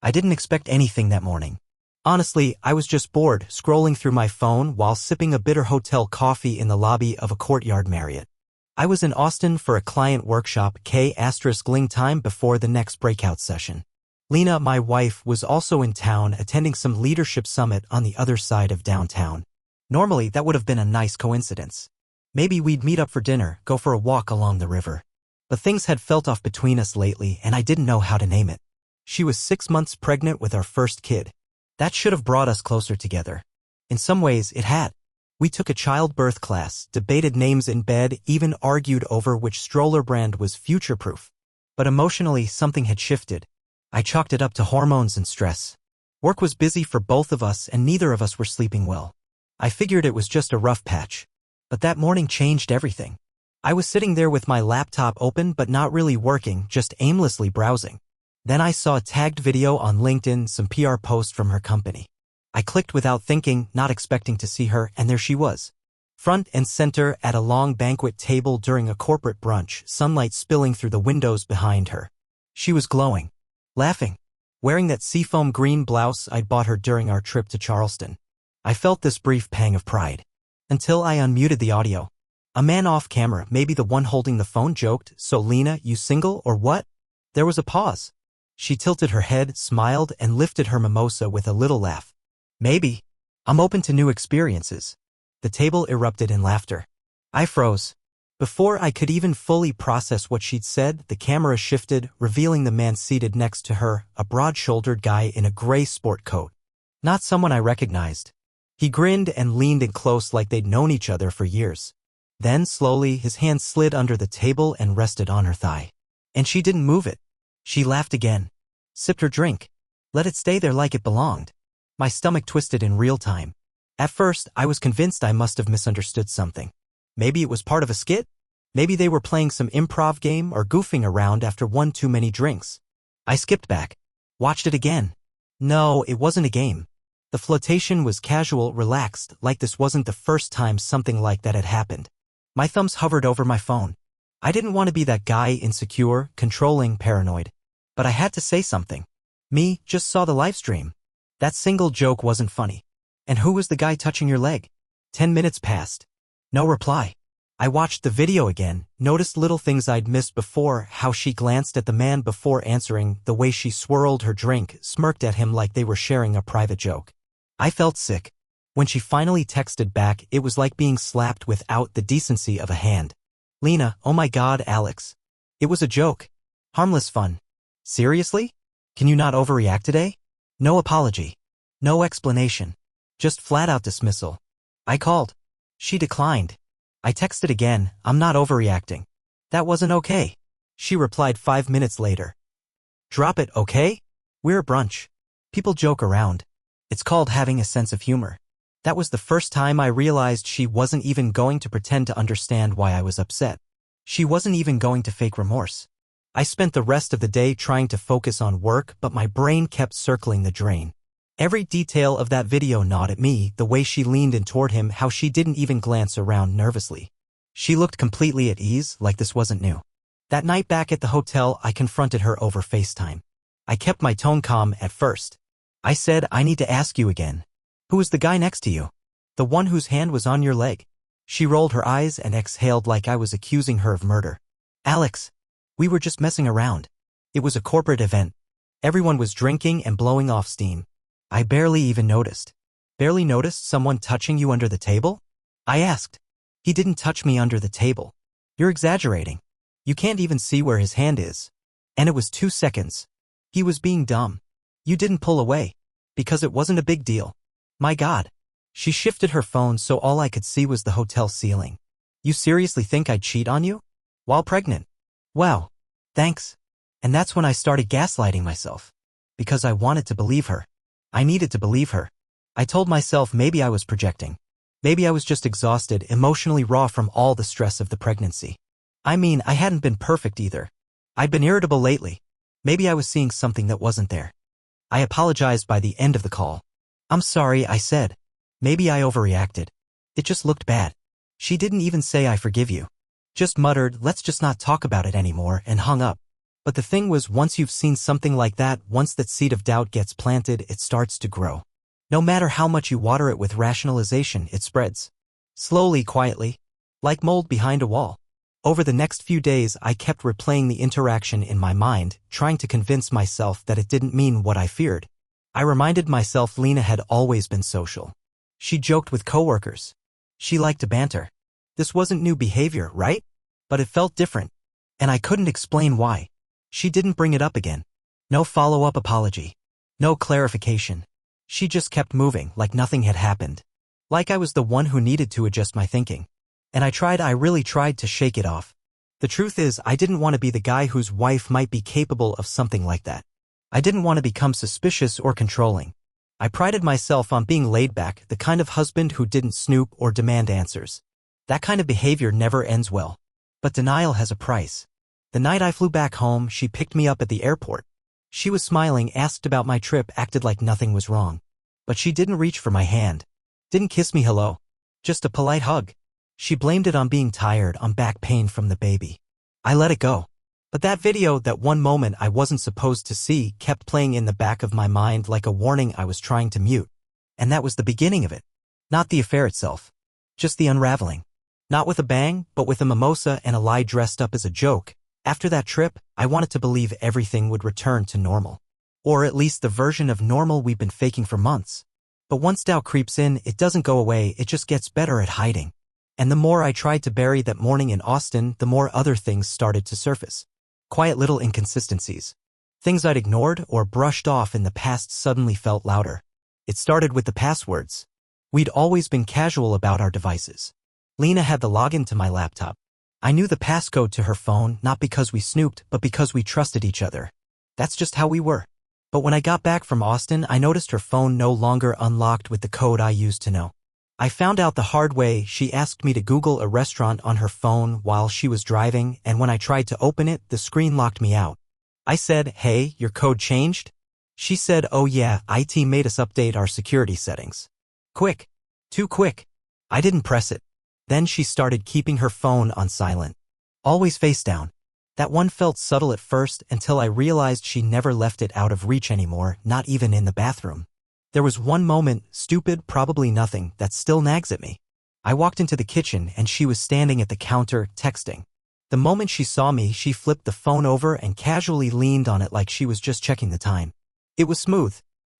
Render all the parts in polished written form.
I didn't expect anything that morning. Honestly, I was just bored, scrolling through my phone while sipping a bitter hotel coffee in the lobby of a Courtyard Marriott. I was in Austin for a client workshop *ling time before the next breakout session. Lena, my wife, was also in town attending some leadership summit on the other side of downtown. Normally, that would have been a nice coincidence. Maybe we'd meet up for dinner, go for a walk along the river. But things had felt off between us lately and I didn't know how to name it. She was 6 months pregnant with our first kid. That should have brought us closer together. In some ways, it had. We took a childbirth class, debated names in bed, even argued over which stroller brand was future-proof. But emotionally, something had shifted. I chalked it up to hormones and stress. Work was busy for both of us and neither of us were sleeping well. I figured it was just a rough patch. But that morning changed everything. I was sitting there with my laptop open but not really working, just aimlessly browsing. Then I saw a tagged video on LinkedIn, some PR post from her company. I clicked without thinking, not expecting to see her, and there she was. Front and center at a long banquet table during a corporate brunch, sunlight spilling through the windows behind her. She was glowing, laughing, wearing that seafoam green blouse I'd bought her during our trip to Charleston. I felt this brief pang of pride. Until I unmuted the audio. A man off camera, maybe the one holding the phone, joked, "So Lena, you single or what?" There was a pause. She tilted her head, smiled, and lifted her mimosa with a little laugh. "Maybe. I'm open to new experiences." The table erupted in laughter. I froze. Before I could even fully process what she'd said, the camera shifted, revealing the man seated next to her, a broad-shouldered guy in a gray sport coat. Not someone I recognized. He grinned and leaned in close like they'd known each other for years. Then, slowly, his hand slid under the table and rested on her thigh. And she didn't move it. She laughed again. Sipped her drink. Let it stay there like it belonged. My stomach twisted in real time. At first, I was convinced I must have misunderstood something. Maybe it was part of a skit? Maybe they were playing some improv game or goofing around after one too many drinks. I skipped back. Watched it again. No, it wasn't a game. The flirtation was casual, relaxed, like this wasn't the first time something like that had happened. My thumbs hovered over my phone. I didn't want to be that guy, insecure, controlling, paranoid. But I had to say something. Me, just saw the live stream. That single joke wasn't funny. And who was the guy touching your leg? 10 minutes passed. No reply. I watched the video again, noticed little things I'd missed before, how she glanced at the man before answering, the way she swirled her drink, smirked at him like they were sharing a private joke. I felt sick. When she finally texted back, it was like being slapped without the decency of a hand. "Lena, oh my God, Alex. It was a joke. Harmless fun. Seriously? Can you not overreact today?" No apology. No explanation. Just flat-out dismissal. I called. She declined. I texted again, "I'm not overreacting." "That wasn't okay." She replied 5 minutes later. "Drop it, okay? We're at brunch. People joke around. It's called having a sense of humor." That was the first time I realized she wasn't even going to pretend to understand why I was upset. She wasn't even going to fake remorse. I spent the rest of the day trying to focus on work, but my brain kept circling the drain. Every detail of that video gnawed at me, the way she leaned in toward him, how she didn't even glance around nervously. She looked completely at ease, like this wasn't new. That night back at the hotel, I confronted her over FaceTime. I kept my tone calm at first. I said, "I need to ask you again. Who was the guy next to you? The one whose hand was on your leg?" She rolled her eyes and exhaled like I was accusing her of murder. "Alex, we were just messing around. It was a corporate event. Everyone was drinking and blowing off steam. I barely even noticed." "Barely noticed someone touching you under the table?" I asked. "He didn't touch me under the table. You're exaggerating. You can't even see where his hand is. And it was 2 seconds. He was being dumb. You didn't pull away. Because it wasn't a big deal." My God. She shifted her phone so all I could see was the hotel ceiling. "You seriously think I'd cheat on you? While pregnant?" "Wow. Thanks." And that's when I started gaslighting myself. Because I wanted to believe her. I needed to believe her. I told myself maybe I was projecting. Maybe I was just exhausted, emotionally raw from all the stress of the pregnancy. I mean, I hadn't been perfect either. I'd been irritable lately. Maybe I was seeing something that wasn't there. I apologized by the end of the call. "I'm sorry," I said. "Maybe I overreacted. It just looked bad." She didn't even say "I forgive you." Just muttered, "Let's just not talk about it anymore," and hung up. But the thing was, once you've seen something like that, once that seed of doubt gets planted, it starts to grow. No matter how much you water it with rationalization, it spreads. Slowly, quietly. Like mold behind a wall. Over the next few days, I kept replaying the interaction in my mind, trying to convince myself that it didn't mean what I feared. I reminded myself Lena had always been social. She joked with coworkers. She liked to banter. This wasn't new behavior, right? But it felt different. And I couldn't explain why. She didn't bring it up again. No follow-up apology. No clarification. She just kept moving like nothing had happened. Like I was the one who needed to adjust my thinking. And I really tried to shake it off. The truth is, I didn't want to be the guy whose wife might be capable of something like that. I didn't want to become suspicious or controlling. I prided myself on being laid back, the kind of husband who didn't snoop or demand answers. That kind of behavior never ends well. But denial has a price. The night I flew back home, she picked me up at the airport. She was smiling, asked about my trip, acted like nothing was wrong. But she didn't reach for my hand. Didn't kiss me hello. Just a polite hug. She blamed it on being tired, on back pain from the baby. I let it go. But that video, that one moment I wasn't supposed to see, kept playing in the back of my mind like a warning I was trying to mute. And that was the beginning of it. Not the affair itself. Just the unraveling. Not with a bang, but with a mimosa and a lie dressed up as a joke. After that trip, I wanted to believe everything would return to normal. Or at least the version of normal we've been faking for months. But once doubt creeps in, it doesn't go away, it just gets better at hiding. And the more I tried to bury that morning in Austin, the more other things started to surface. Quiet little inconsistencies. Things I'd ignored or brushed off in the past suddenly felt louder. It started with the passwords. We'd always been casual about our devices. Lena had the login to my laptop. I knew the passcode to her phone, not because we snooped, but because we trusted each other. That's just how we were. But when I got back from Austin, I noticed her phone no longer unlocked with the code I used to know. I found out the hard way. She asked me to Google a restaurant on her phone while she was driving, and when I tried to open it, the screen locked me out. I said, "Hey, your code changed?" She said, "Oh yeah, IT made us update our security settings." Quick. Too quick. I didn't press it. Then she started keeping her phone on silent. Always face down. That one felt subtle at first until I realized she never left it out of reach anymore, not even in the bathroom. There was one moment, stupid, probably nothing, that still nags at me. I walked into the kitchen and she was standing at the counter, texting. The moment she saw me, she flipped the phone over and casually leaned on it like she was just checking the time. It was smooth.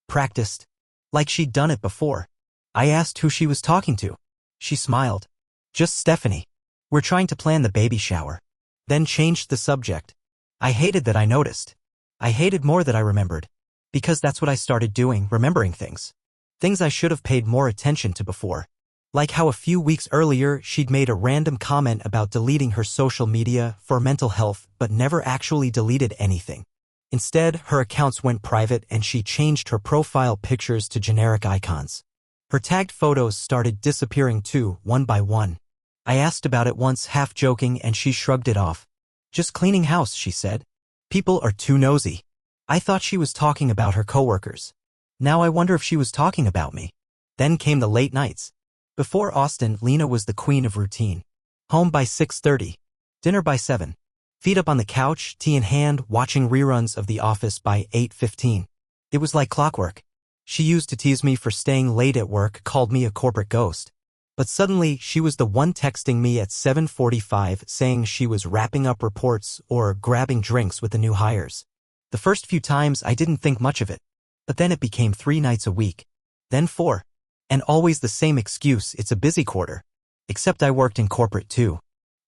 Practiced. Like she'd done it before. I asked who she was talking to. She smiled. "Just Stephanie. We're trying to plan the baby shower." Then changed the subject. I hated that I noticed. I hated more that I remembered. Because that's what I started doing, remembering things. Things I should have paid more attention to before. Like how a few weeks earlier she'd made a random comment about deleting her social media for mental health but never actually deleted anything. Instead, her accounts went private and she changed her profile pictures to generic icons. Her tagged photos started disappearing too, one by one. I asked about it once, half joking, and she shrugged it off. "Just cleaning house," she said. "People are too nosy." I thought she was talking about her coworkers. Now I wonder if she was talking about me. Then came the late nights. Before Austin, Lena was the queen of routine. Home by 6:30. Dinner by 7. Feet up on the couch, tea in hand, watching reruns of The Office by 8:15. It was like clockwork. She used to tease me for staying late at work, called me a corporate ghost. But suddenly, she was the one texting me at 7:45 saying she was wrapping up reports or grabbing drinks with the new hires. The first few times I didn't think much of it. But then it became 3 nights a week. Then 4. And always the same excuse, it's a busy quarter. Except I worked in corporate too.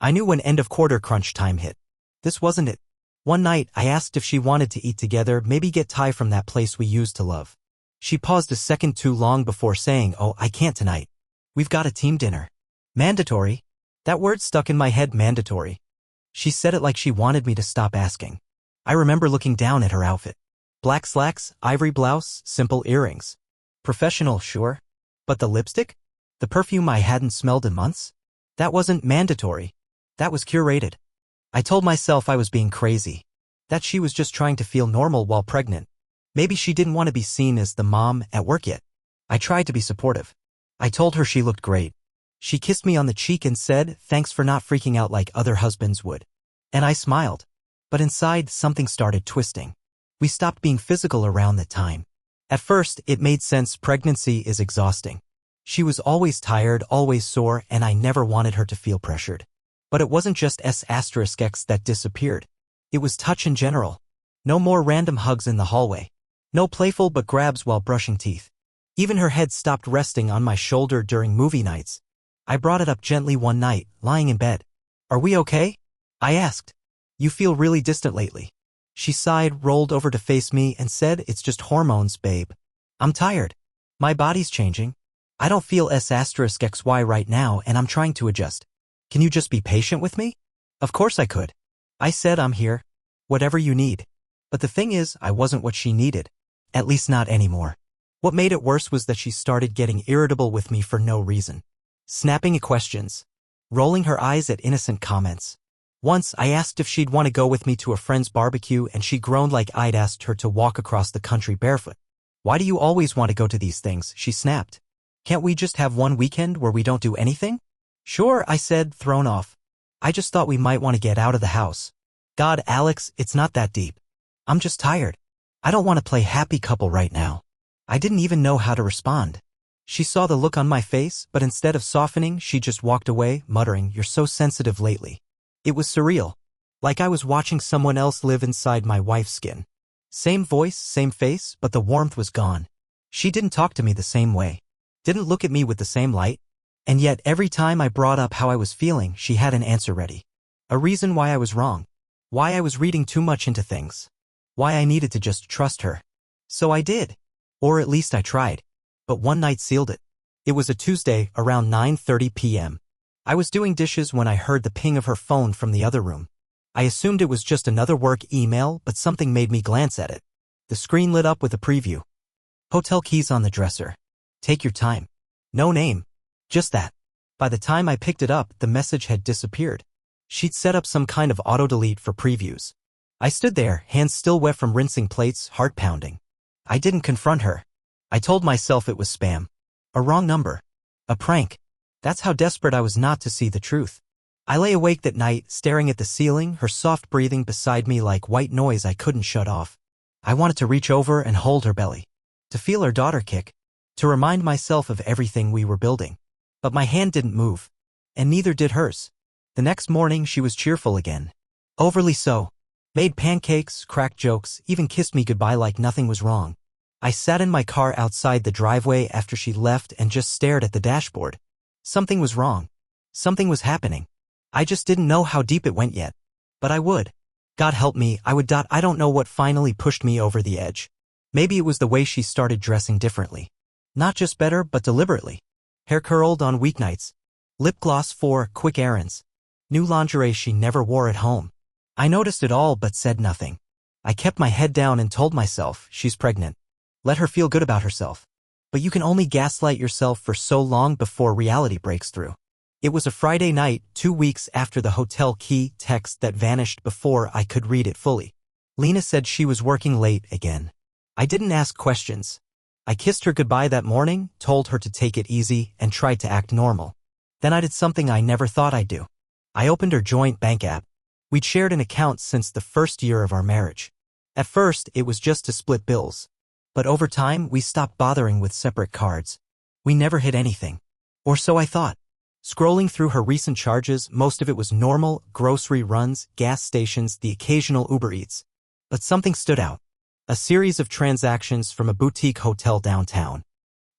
I knew when end of quarter crunch time hit. This wasn't it. One night, I asked if she wanted to eat together, maybe get Thai from that place we used to love. She paused a second too long before saying, "Oh, I can't tonight. We've got a team dinner." Mandatory? That word stuck in my head, mandatory. She said it like she wanted me to stop asking. I remember looking down at her outfit. Black slacks, ivory blouse, simple earrings. Professional, sure. But the lipstick? The perfume I hadn't smelled in months? That wasn't mandatory. That was curated. I told myself I was being crazy. That she was just trying to feel normal while pregnant. Maybe she didn't want to be seen as the mom at work yet. I tried to be supportive. I told her she looked great. She kissed me on the cheek and said, "Thanks for not freaking out like other husbands would." And I smiled. But inside, something started twisting. We stopped being physical around that time. At first, it made sense. Pregnancy is exhausting. She was always tired, always sore, and I never wanted her to feel pressured. But it wasn't just S*X that disappeared. It was touch in general. No more random hugs in the hallway. No playful but grabs while brushing teeth. Even her head stopped resting on my shoulder during movie nights. I brought it up gently one night, lying in bed. "Are we okay?" I asked. "You feel really distant lately." She sighed, rolled over to face me, and said, "It's just hormones, babe. I'm tired. My body's changing. I don't feel S*XY right now, and I'm trying to adjust. Can you just be patient with me?" Of course I could. I said, "I'm here. Whatever you need." But the thing is, I wasn't what she needed. At least not anymore. What made it worse was that she started getting irritable with me for no reason. Snapping at questions. Rolling her eyes at innocent comments. Once, I asked if she'd want to go with me to a friend's barbecue, and she groaned like I'd asked her to walk across the country barefoot. "Why do you always want to go to these things?" she snapped. "Can't we just have one weekend where we don't do anything?" "Sure," I said, thrown off. "I just thought we might want to get out of the house." "God, Alex, it's not that deep. I'm just tired. I don't want to play happy couple right now." I didn't even know how to respond. She saw the look on my face, but instead of softening, she just walked away, muttering, "You're so sensitive lately." It was surreal. Like I was watching someone else live inside my wife's skin. Same voice, same face, but the warmth was gone. She didn't talk to me the same way. Didn't look at me with the same light. And yet, every time I brought up how I was feeling, she had an answer ready. A reason why I was wrong. Why I was reading too much into things. Why I needed to just trust her. So I did. Or at least I tried. But one night sealed it. It was a Tuesday, around 9:30 p.m. I was doing dishes when I heard the ping of her phone from the other room. I assumed it was just another work email, but something made me glance at it. The screen lit up with a preview. "Hotel keys on the dresser. Take your time." No name. Just that. By the time I picked it up, the message had disappeared. She'd set up some kind of auto-delete for previews. I stood there, hands still wet from rinsing plates, heart pounding. I didn't confront her. I told myself it was spam. A wrong number. A prank. That's how desperate I was not to see the truth. I lay awake that night, staring at the ceiling, her soft breathing beside me like white noise I couldn't shut off. I wanted to reach over and hold her belly. To feel her daughter kick. To remind myself of everything we were building. But my hand didn't move. And neither did hers. The next morning she was cheerful again. Overly so. Made pancakes, cracked jokes, even kissed me goodbye like nothing was wrong. I sat in my car outside the driveway after she left and just stared at the dashboard. Something was wrong. Something was happening. I just didn't know how deep it went yet. But I would. God help me, I would. I don't know what finally pushed me over the edge. Maybe it was the way she started dressing differently. Not just better, but deliberately. Hair curled on weeknights. Lip gloss for quick errands. New lingerie she never wore at home. I noticed it all but said nothing. I kept my head down and told myself, she's pregnant. Let her feel good about herself. But you can only gaslight yourself for so long before reality breaks through. It was a Friday night, 2 weeks after the hotel key text that vanished before I could read it fully. Lena said she was working late again. I didn't ask questions. I kissed her goodbye that morning, told her to take it easy, and tried to act normal. Then I did something I never thought I'd do. I opened her joint bank app. We'd shared an account since the first year of our marriage. At first, it was just to split bills. But over time, we stopped bothering with separate cards. We never hid anything. Or so I thought. Scrolling through her recent charges, most of it was normal, grocery runs, gas stations, the occasional Uber Eats. But something stood out. A series of transactions from a boutique hotel downtown.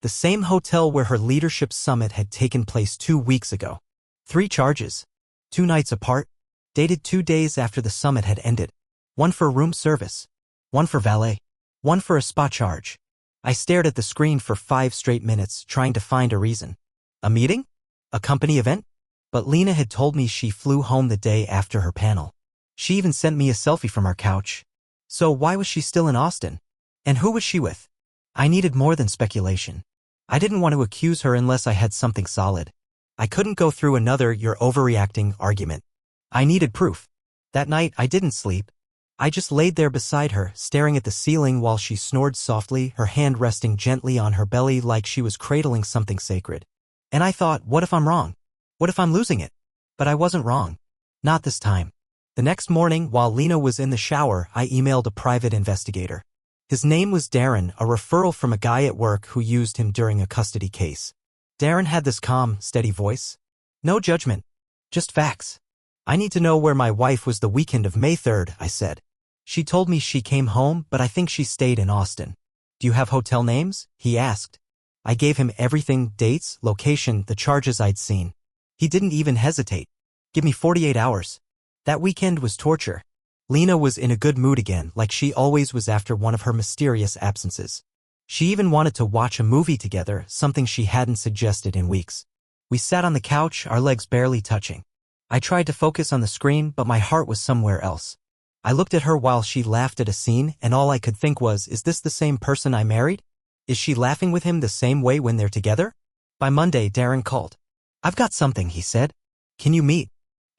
The same hotel where her leadership summit had taken place 2 weeks ago. 3 charges. 2 nights apart. Dated 2 days after the summit had ended. 1 for room service. 1 for valet. 1 for a spa charge. I stared at the screen for 5 straight minutes, trying to find a reason. A meeting? A company event? But Lena had told me she flew home the day after her panel. She even sent me a selfie from our couch. So why was she still in Austin? And who was she with? I needed more than speculation. I didn't want to accuse her unless I had something solid. I couldn't go through another "you're overreacting" argument. I needed proof. That night, I didn't sleep. I just laid there beside her, staring at the ceiling while she snored softly, her hand resting gently on her belly like she was cradling something sacred. And I thought, what if I'm wrong? What if I'm losing it? But I wasn't wrong. Not this time. The next morning, while Lena was in the shower, I emailed a private investigator. His name was Darren, a referral from a guy at work who used him during a custody case. Darren had this calm, steady voice. No judgment. Just facts. I need to know where my wife was the weekend of May 3rd, I said. She told me she came home, but I think she stayed in Austin. Do you have hotel names? He asked. I gave him everything, dates, location, the charges I'd seen. He didn't even hesitate. Give me 48 hours. That weekend was torture. Lena was in a good mood again, like she always was after one of her mysterious absences. She even wanted to watch a movie together, something she hadn't suggested in weeks. We sat on the couch, our legs barely touching. I tried to focus on the screen, but my heart was somewhere else. I looked at her while she laughed at a scene, and all I could think was, is this the same person I married? Is she laughing with him the same way when they're together? By Monday, Darren called. I've got something, he said. Can you meet?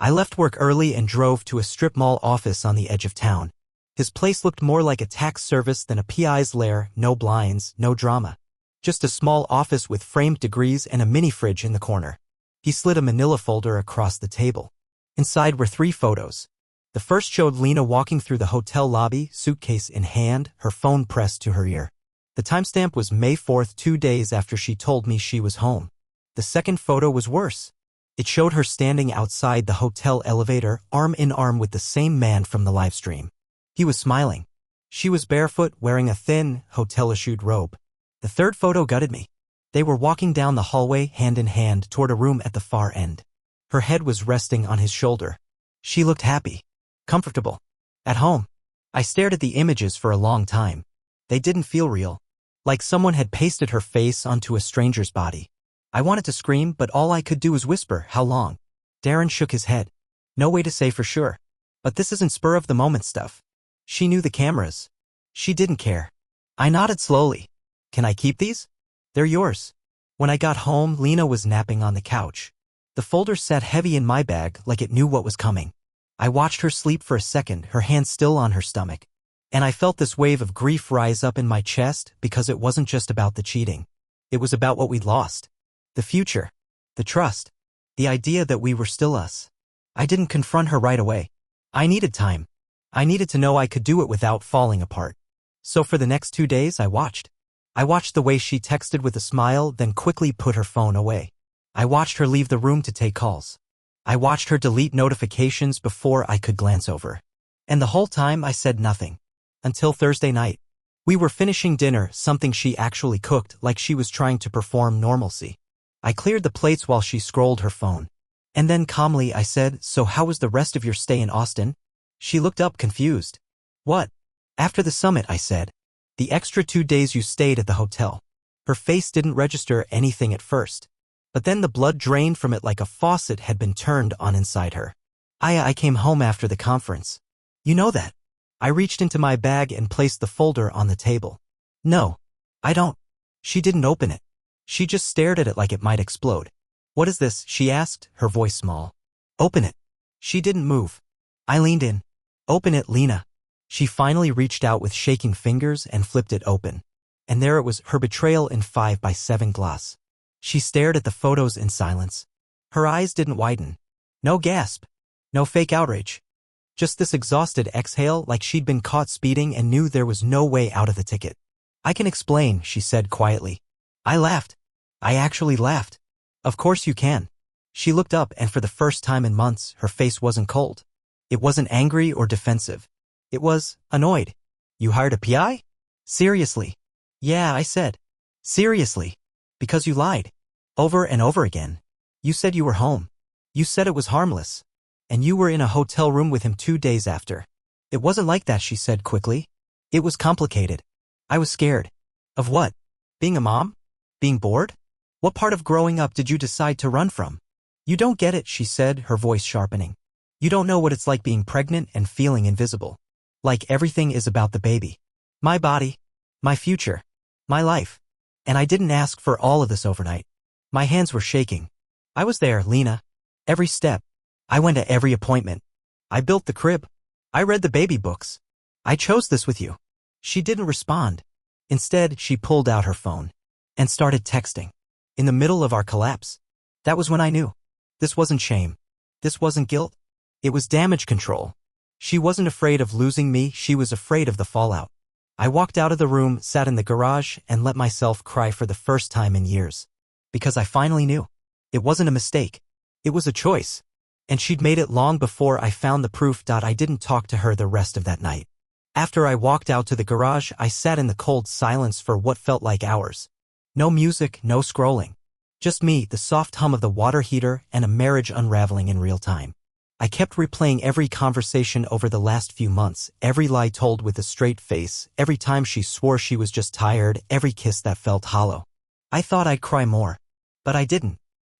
I left work early and drove to a strip mall office on the edge of town. His place looked more like a tax service than a PI's lair, no blinds, no drama. Just a small office with framed degrees and a mini fridge in the corner. He slid a manila folder across the table. Inside were 3 photos. The first showed Lena walking through the hotel lobby, suitcase in hand, her phone pressed to her ear. The timestamp was May 4th, 2 days after she told me she was home. The second photo was worse. It showed her standing outside the hotel elevator, arm in arm with the same man from the live stream. He was smiling. She was barefoot, wearing a thin, hotel-issued robe. The third photo gutted me. They were walking down the hallway, hand in hand, toward a room at the far end. Her head was resting on his shoulder. She looked happy, comfortable, at home. I stared at the images for a long time. They didn't feel real. Like someone had pasted her face onto a stranger's body. I wanted to scream, but all I could do was whisper, how long? Darren shook his head. No way to say for sure. But this isn't spur-of-the-moment stuff. She knew the cameras. She didn't care. I nodded slowly. Can I keep these? They're yours. When I got home, Lena was napping on the couch. The folder sat heavy in my bag, like it knew what was coming. I watched her sleep for a second, her hand still on her stomach. And I felt this wave of grief rise up in my chest because it wasn't just about the cheating. It was about what we'd lost. The future. The trust. The idea that we were still us. I didn't confront her right away. I needed time. I needed to know I could do it without falling apart. So for the next 2 days, I watched. I watched the way she texted with a smile, then quickly put her phone away. I watched her leave the room to take calls. I watched her delete notifications before I could glance over. And the whole time I said nothing. Until Thursday night. We were finishing dinner, something she actually cooked, like she was trying to perform normalcy. I cleared the plates while she scrolled her phone. And then calmly I said, so how was the rest of your stay in Austin? She looked up confused. What? After the summit, I said. The extra 2 days you stayed at the hotel. Her face didn't register anything at first. But then the blood drained from it like a faucet had been turned on inside her. I came home after the conference. You know that. I reached into my bag and placed the folder on the table. No, I don't. She didn't open it. She just stared at it like it might explode. What is this? She asked, her voice small. Open it. She didn't move. I leaned in. Open it, Lena. She finally reached out with shaking fingers and flipped it open. And there it was, her betrayal in 5x7 gloss. She stared at the photos in silence. Her eyes didn't widen. No gasp. No fake outrage. Just this exhausted exhale, like she'd been caught speeding and knew there was no way out of the ticket. I can explain, she said quietly. I laughed. I actually laughed. Of course you can. She looked up, and for the first time in months, her face wasn't cold. It wasn't angry or defensive. It was annoyed. You hired a PI? Seriously? Yeah, I said. Seriously. Because you lied. Over and over again. You said you were home. You said it was harmless. And you were in a hotel room with him 2 days after. It wasn't like that, she said quickly. It was complicated. I was scared. Of what? Being a mom? Being bored? What part of growing up did you decide to run from? You don't get it, she said, her voice sharpening. You don't know what it's like being pregnant and feeling invisible. Like everything is about the baby. My body. My future. My life. And I didn't ask for all of this overnight. My hands were shaking. I was there, Lena. Every step. I went to every appointment. I built the crib. I read the baby books. I chose this with you. She didn't respond. Instead, she pulled out her phone and started texting. In the middle of our collapse. That was when I knew. This wasn't shame. This wasn't guilt. It was damage control. She wasn't afraid of losing me, she was afraid of the fallout. I walked out of the room, sat in the garage, and let myself cry for the first time in years. Because I finally knew. It wasn't a mistake. It was a choice. And she'd made it long before I found the proof. I didn't talk to her the rest of that night. After I walked out to the garage, I sat in the cold silence for what felt like hours. No music, no scrolling. Just me, the soft hum of the water heater, and a marriage unraveling in real time. I kept replaying every conversation over the last few months, every lie told with a straight face, every time she swore she was just tired, every kiss that felt hollow. I thought I'd cry more. But I didn't.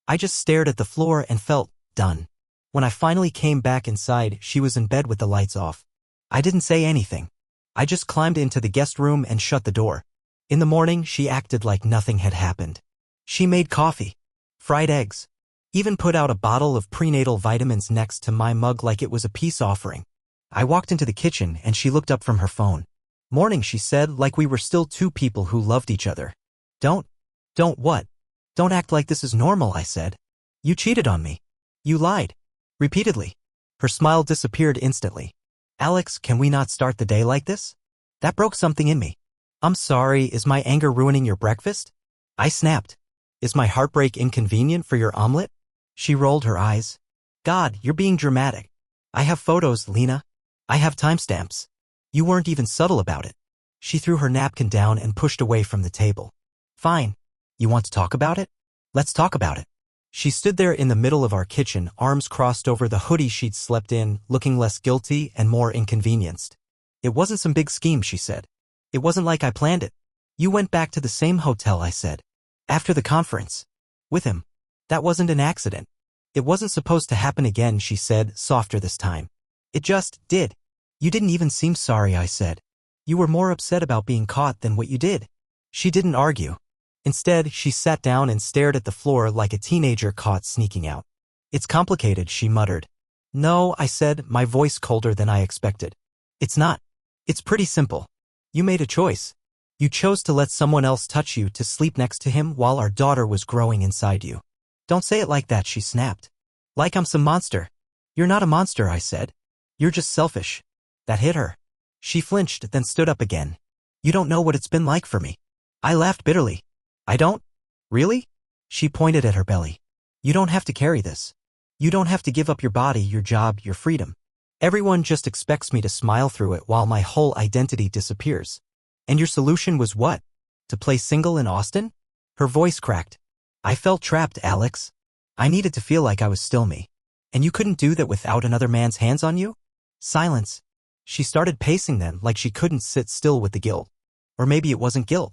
I just stared at the floor and felt done. When I finally came back inside, she was in bed with the lights off. I didn't say anything. I just climbed into the guest room and shut the door. In the morning, she acted like nothing had happened. She made coffee, fried eggs, even put out a bottle of prenatal vitamins next to my mug like it was a peace offering. I walked into the kitchen and she looked up from her phone. Morning, she said, like we were still two people who loved each other. Don't what? Don't act like this is normal, I said. You cheated on me. You lied. Repeatedly. Her smile disappeared instantly. Alex, can we not start the day like this? That broke something in me. I'm sorry, is my anger ruining your breakfast? I snapped. Is my heartbreak inconvenient for your omelet? She rolled her eyes. God, you're being dramatic. I have photos, Lena. I have timestamps. You weren't even subtle about it. She threw her napkin down and pushed away from the table. Fine. You want to talk about it? Let's talk about it. She stood there in the middle of our kitchen, arms crossed over the hoodie she'd slept in, looking less guilty and more inconvenienced. It wasn't some big scheme, she said. It wasn't like I planned it. You went back to the same hotel, I said. After the conference. With him. That wasn't an accident. It wasn't supposed to happen again, she said, softer this time. It just did. You didn't even seem sorry, I said. You were more upset about being caught than what you did. She didn't argue. Instead, she sat down and stared at the floor like a teenager caught sneaking out. It's complicated, she muttered. No, I said, my voice colder than I expected. It's not. It's pretty simple. You made a choice. You chose to let someone else touch you, to sleep next to him while our daughter was growing inside you. Don't say it like that, she snapped. Like I'm some monster. You're not a monster, I said. You're just selfish. That hit her. She flinched, then stood up again. You don't know what it's been like for me. I laughed bitterly. I don't? Really? She pointed at her belly. You don't have to carry this. You don't have to give up your body, your job, your freedom. Everyone just expects me to smile through it while my whole identity disappears. And your solution was what? To play single in Austin? Her voice cracked. I felt trapped, Alex. I needed to feel like I was still me. And you couldn't do that without another man's hands on you? Silence. She started pacing then, like she couldn't sit still with the guilt. Or maybe it wasn't guilt.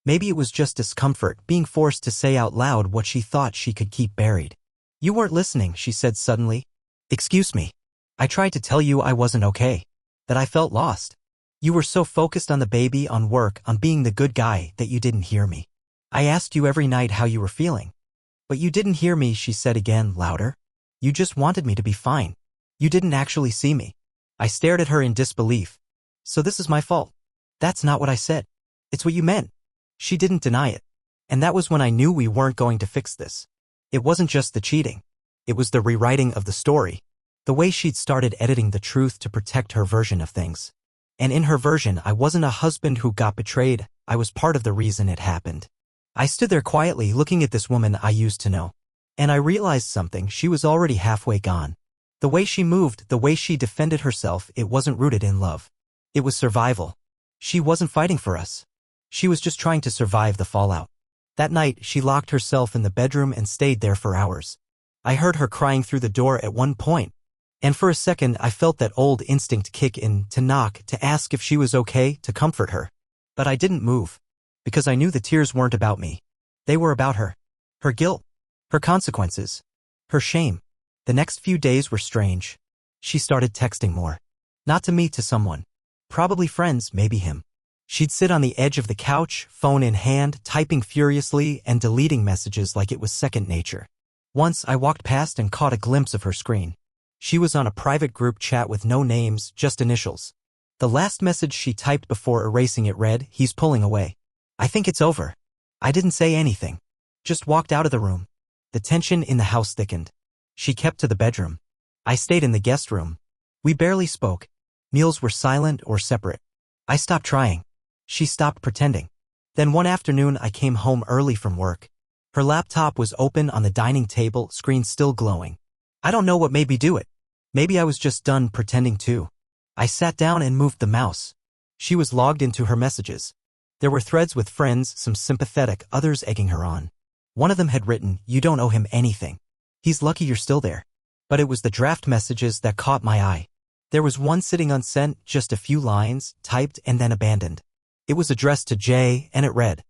Maybe it was just discomfort, being forced to say out loud what she thought she could keep buried. You weren't listening, she said suddenly. Excuse me. I tried to tell you I wasn't okay. That I felt lost. You were so focused on the baby, on work, on being the good guy, that you didn't hear me. I asked you every night how you were feeling. But you didn't hear me, she said again, louder. You just wanted me to be fine. You didn't actually see me. I stared at her in disbelief. So this is my fault. That's not what I said. It's what you meant. She didn't deny it. And that was when I knew we weren't going to fix this. It wasn't just the cheating. It was the rewriting of the story. The way she'd started editing the truth to protect her version of things. And in her version, I wasn't a husband who got betrayed. I was part of the reason it happened. I stood there quietly looking at this woman I used to know. And I realized something, she was already halfway gone. The way she moved, the way she defended herself, it wasn't rooted in love. It was survival. She wasn't fighting for us. She was just trying to survive the fallout. That night, she locked herself in the bedroom and stayed there for hours. I heard her crying through the door at one point. And for a second, I felt that old instinct kick in, to knock, to ask if she was okay, to comfort her. But I didn't move. Because I knew the tears weren't about me. They were about her. Her guilt. Her consequences. Her shame. The next few days were strange. She started texting more. Not to me, to someone. Probably friends, maybe him. She'd sit on the edge of the couch, phone in hand, typing furiously and deleting messages like it was second nature. Once I walked past and caught a glimpse of her screen. She was on a private group chat with no names, just initials. The last message she typed before erasing it read, "He's pulling away. I think it's over." I didn't say anything. Just walked out of the room. The tension in the house thickened. She kept to the bedroom. I stayed in the guest room. We barely spoke. Meals were silent or separate. I stopped trying. She stopped pretending. Then one afternoon I came home early from work. Her laptop was open on the dining table, screen still glowing. I don't know what made me do it. Maybe I was just done pretending too. I sat down and moved the mouse. She was logged into her messages. There were threads with friends, some sympathetic, others egging her on. One of them had written, "You don't owe him anything. He's lucky you're still there." But it was the draft messages that caught my eye. There was one sitting unsent, just a few lines, typed and then abandoned. It was addressed to Jay, and it read,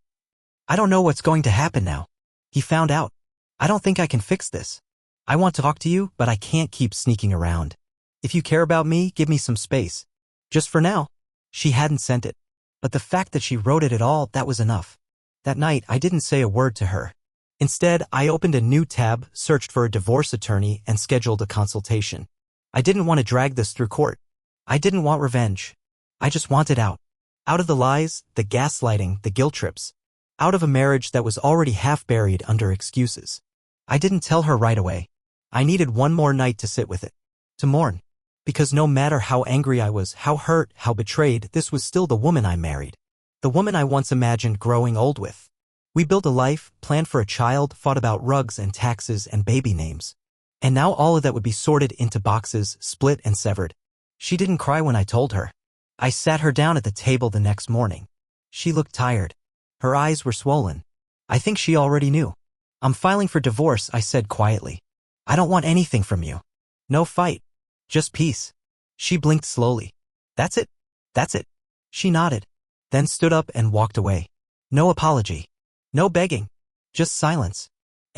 "I don't know what's going to happen now. He found out. I don't think I can fix this. I want to talk to you, but I can't keep sneaking around. If you care about me, give me some space. Just for now." She hadn't sent it. But the fact that she wrote it at all, that was enough. That night, I didn't say a word to her. Instead, I opened a new tab, searched for a divorce attorney, and scheduled a consultation. I didn't want to drag this through court. I didn't want revenge. I just wanted out. Out of the lies, the gaslighting, the guilt trips. Out of a marriage that was already half buried under excuses. I didn't tell her right away. I needed one more night to sit with it. To mourn. Because no matter how angry I was, how hurt, how betrayed, this was still the woman I married. The woman I once imagined growing old with. We built a life, planned for a child, fought about rugs and taxes and baby names. And now all of that would be sorted into boxes, split and severed. She didn't cry when I told her. I sat her down at the table the next morning. She looked tired. Her eyes were swollen. I think she already knew. "I'm filing for divorce," I said quietly. "I don't want anything from you. No fight. Just peace." She blinked slowly. "That's it? That's it." She nodded, then stood up and walked away. No apology. No begging. Just silence.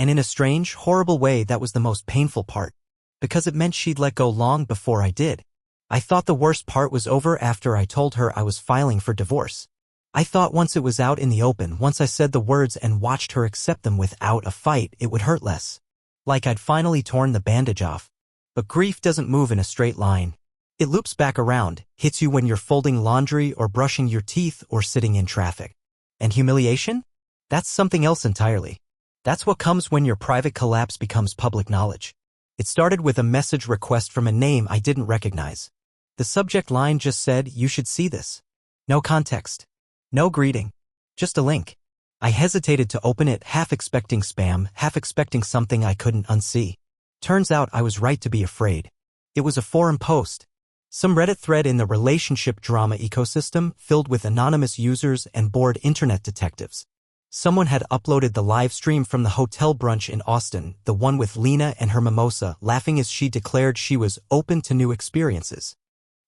And in a strange, horrible way, that was the most painful part. Because it meant she'd let go long before I did. I thought the worst part was over after I told her I was filing for divorce. I thought once it was out in the open, once I said the words and watched her accept them without a fight, it would hurt less. Like I'd finally torn the bandage off. But grief doesn't move in a straight line. It loops back around, hits you when you're folding laundry or brushing your teeth or sitting in traffic. And humiliation? That's something else entirely. That's what comes when your private collapse becomes public knowledge. It started with a message request from a name I didn't recognize. The subject line just said, "You should see this." No context. No greeting. Just a link. I hesitated to open it, half expecting spam, half expecting something I couldn't unsee. Turns out I was right to be afraid. It was a forum post. Some Reddit thread in the relationship drama ecosystem filled with anonymous users and bored internet detectives. Someone had uploaded the live stream from the hotel brunch in Austin, the one with Lena and her mimosa, laughing as she declared she was open to new experiences.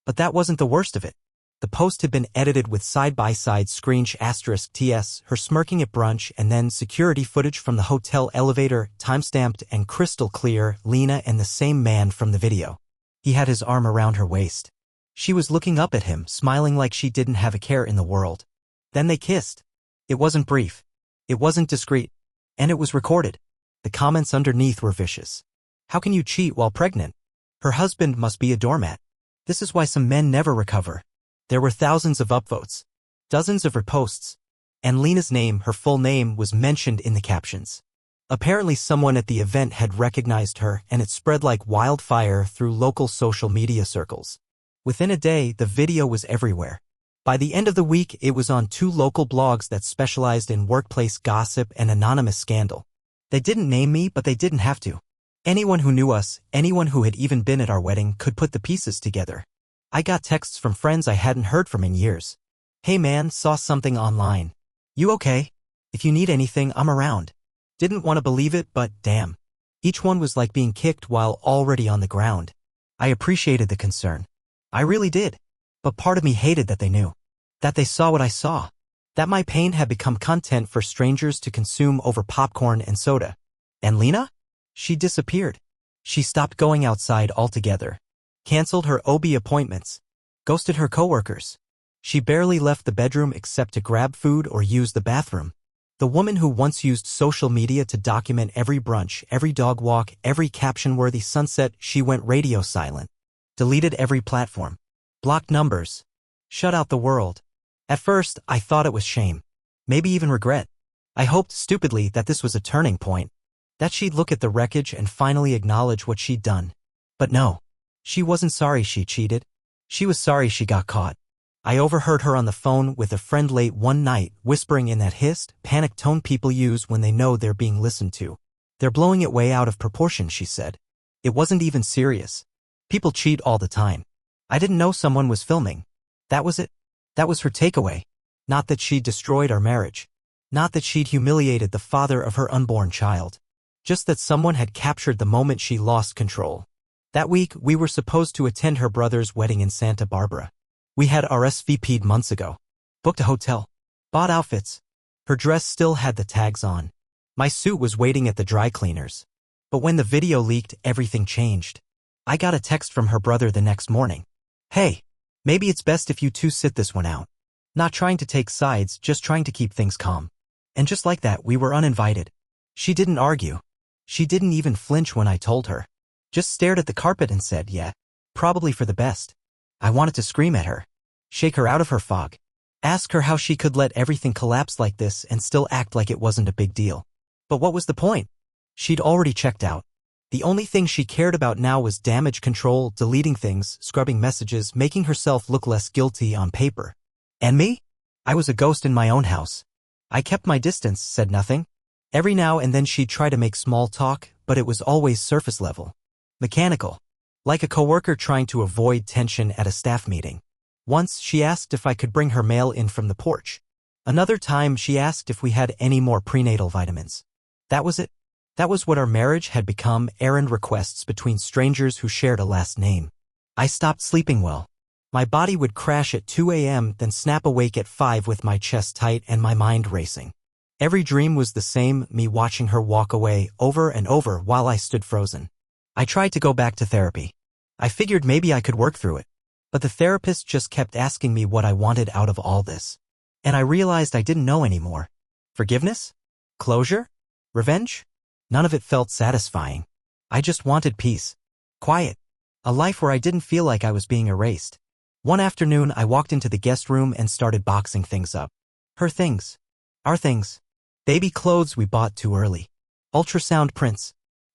But that wasn't the worst of it. The post had been edited with side-by-side **TS, her smirking at brunch, and then security footage from the hotel elevator, timestamped and crystal clear, Lena and the same man from the video. He had his arm around her waist. She was looking up at him, smiling like she didn't have a care in the world. Then they kissed. It wasn't brief. It wasn't discreet. And it was recorded. The comments underneath were vicious. "How can you cheat while pregnant? Her husband must be a doormat. This is why some men never recover." There were thousands of upvotes, dozens of reposts, and Lena's name, her full name, was mentioned in the captions. Apparently someone at the event had recognized her, and it spread like wildfire through local social media circles. Within a day, the video was everywhere. By the end of the week, it was on 2 local blogs that specialized in workplace gossip and anonymous scandal. They didn't name me, but they didn't have to. Anyone who knew us, anyone who had even been at our wedding, could put the pieces together. I got texts from friends I hadn't heard from in years. "Hey man, saw something online. You okay? If you need anything, I'm around." Didn't want to believe it, but damn. Each one was like being kicked while already on the ground. I appreciated the concern. I really did. But part of me hated that they knew. That they saw what I saw. That my pain had become content for strangers to consume over popcorn and soda. And Lena? She disappeared. She stopped going outside altogether. Canceled her OB appointments. Ghosted her coworkers. She barely left the bedroom except to grab food or use the bathroom. The woman who once used social media to document every brunch, every dog walk, every caption-worthy sunset, she went radio silent. Deleted every platform. Blocked numbers. Shut out the world. At first, I thought it was shame. Maybe even regret. I hoped stupidly that this was a turning point. That she'd look at the wreckage and finally acknowledge what she'd done. But no. She wasn't sorry she cheated. She was sorry she got caught. I overheard her on the phone with a friend late one night, whispering in that hissed, panicked tone people use when they know they're being listened to. They're blowing it way out of proportion, she said. It wasn't even serious. People cheat all the time. I didn't know someone was filming. That was it. That was her takeaway. Not that she'd destroyed our marriage. Not that she'd humiliated the father of her unborn child. Just that someone had captured the moment she lost control. That week, we were supposed to attend her brother's wedding in Santa Barbara. We had RSVP'd months ago. Booked a hotel. Bought outfits. Her dress still had the tags on. My suit was waiting at the dry cleaners. But when the video leaked, everything changed. I got a text from her brother the next morning. Hey, maybe it's best if you two sit this one out. Not trying to take sides, just trying to keep things calm. And just like that, we were uninvited. She didn't argue. She didn't even flinch when I told her. Just stared at the carpet and said, yeah, probably for the best. I wanted to scream at her. Shake her out of her fog. Ask her how she could let everything collapse like this and still act like it wasn't a big deal. But what was the point? She'd already checked out. The only thing she cared about now was damage control, deleting things, scrubbing messages, making herself look less guilty on paper. And me? I was a ghost in my own house. I kept my distance, said nothing. Every now and then she'd try to make small talk, but it was always surface level. Mechanical. Like a coworker trying to avoid tension at a staff meeting. Once, she asked if I could bring her mail in from the porch. Another time, she asked if we had any more prenatal vitamins. That was it. That was what our marriage had become, errand requests between strangers who shared a last name. I stopped sleeping well. My body would crash at 2 a.m., then snap awake at 5 with my chest tight and my mind racing. Every dream was the same, me watching her walk away over and over while I stood frozen. I tried to go back to therapy. I figured maybe I could work through it. But the therapist just kept asking me what I wanted out of all this. And I realized I didn't know anymore. Forgiveness? Closure? Revenge? None of it felt satisfying. I just wanted peace. Quiet. A life where I didn't feel like I was being erased. One afternoon, I walked into the guest room and started boxing things up. Her things. Our things. Baby clothes we bought too early. Ultrasound prints.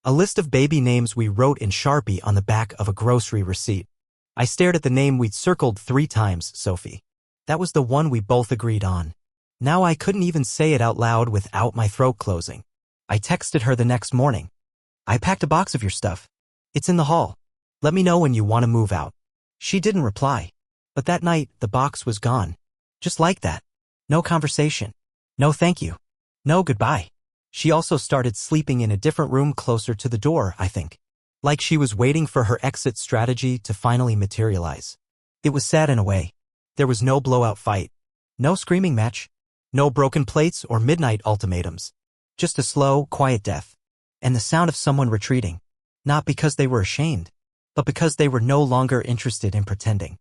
A list of baby names we wrote in Sharpie on the back of a grocery receipt. I stared at the name we'd circled 3 times, Sophie. That was the one we both agreed on. Now I couldn't even say it out loud without my throat closing. I texted her the next morning. I packed a box of your stuff. It's in the hall. Let me know when you want to move out. She didn't reply. But that night, the box was gone. Just like that. No conversation. No thank you. No goodbye. She also started sleeping in a different room closer to the door, I think. Like she was waiting for her exit strategy to finally materialize. It was sad in a way. There was no blowout fight. No screaming match. No broken plates or midnight ultimatums. Just a slow, quiet death. And the sound of someone retreating. Not because they were ashamed, but because they were no longer interested in pretending.